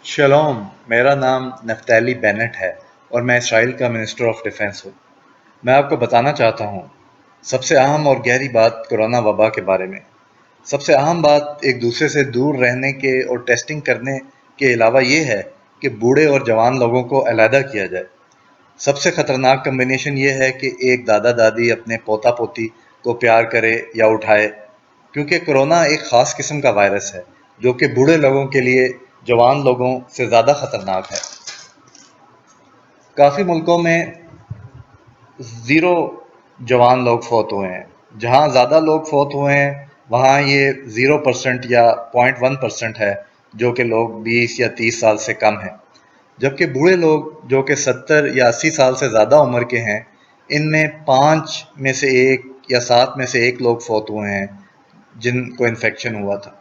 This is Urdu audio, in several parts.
شلوم، میرا نام نفتالی بینٹ ہے اور میں اسرائیل کا منسٹر آف ڈیفنس ہوں۔ میں آپ کو بتانا چاہتا ہوں سب سے اہم اور گہری بات کرونا وبا کے بارے میں۔ سب سے اہم بات ایک دوسرے سے دور رہنے کے اور ٹیسٹنگ کرنے کے علاوہ یہ ہے کہ بوڑھے اور جوان لوگوں کو علیحدہ کیا جائے۔ سب سے خطرناک کمبینیشن یہ ہے کہ ایک دادا دادی اپنے پوتا پوتی کو پیار کرے یا اٹھائے، کیونکہ کرونا ایک خاص قسم کا وائرس ہے جو کہ بوڑھے لوگوں کے لیے جوان لوگوں سے زیادہ خطرناک ہے۔ کافی ملکوں میں زیرو جوان لوگ فوت ہوئے ہیں۔ جہاں زیادہ لوگ فوت ہوئے ہیں وہاں یہ 0% یا 0.1% ہے، جو کہ لوگ 20 یا 30 سال سے کم ہیں۔ جبکہ بوڑھے لوگ جو کہ 70 یا 80 سال سے زیادہ عمر کے ہیں، ان میں 5 میں سے ایک یا 7 میں سے ایک لوگ فوت ہوئے ہیں جن کو انفیکشن ہوا تھا۔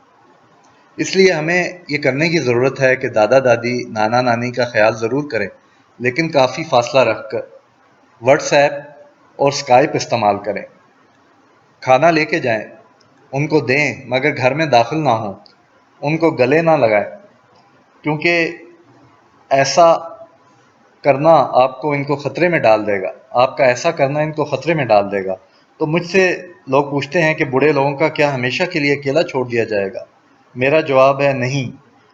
اس لیے ہمیں یہ کرنے کی ضرورت ہے کہ دادا دادی نانا نانی کا خیال ضرور کریں، لیکن کافی فاصلہ رکھ کر۔ واٹس ایپ اور اسکائپ استعمال کریں، کھانا لے کے جائیں، ان کو دیں مگر گھر میں داخل نہ ہوں، ان کو گلے نہ لگائیں، کیونکہ ایسا کرنا آپ کو ان کو خطرے میں ڈال دے گا۔ آپ کا ایسا کرنا ان کو خطرے میں ڈال دے گا۔ تو مجھ سے لوگ پوچھتے ہیں کہ بوڑھے لوگوں کا کیا ہمیشہ کے لیے اکیلا چھوڑ دیا جائے گا؟ میرا جواب ہے نہیں۔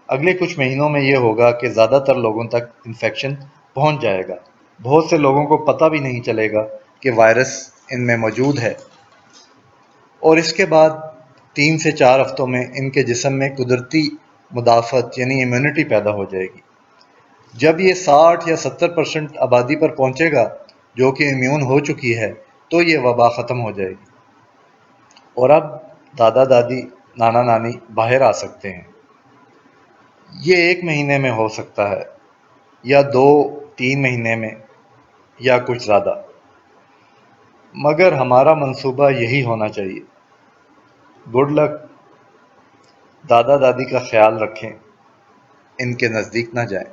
اگلے کچھ مہینوں میں یہ ہوگا کہ زیادہ تر لوگوں تک انفیکشن پہنچ جائے گا۔ بہت سے لوگوں کو پتہ بھی نہیں چلے گا کہ وائرس ان میں موجود ہے، اور اس کے بعد 3 سے 4 ہفتوں میں ان کے جسم میں قدرتی مدافعت یعنی امیونٹی پیدا ہو جائے گی۔ جب یہ 60 یا 70% آبادی پر پہنچے گا جو کہ امیون ہو چکی ہے، تو یہ وبا ختم ہو جائے گی اور اب دادا دادی نانا نانی باہر آ سکتے ہیں۔ یہ 1 مہینے میں ہو سکتا ہے یا 2-3 مہینے میں یا کچھ زیادہ، مگر ہمارا منصوبہ یہی ہونا چاہیے۔ Good luck. دادا دادی کا خیال رکھیں، ان کے نزدیک نہ جائیں۔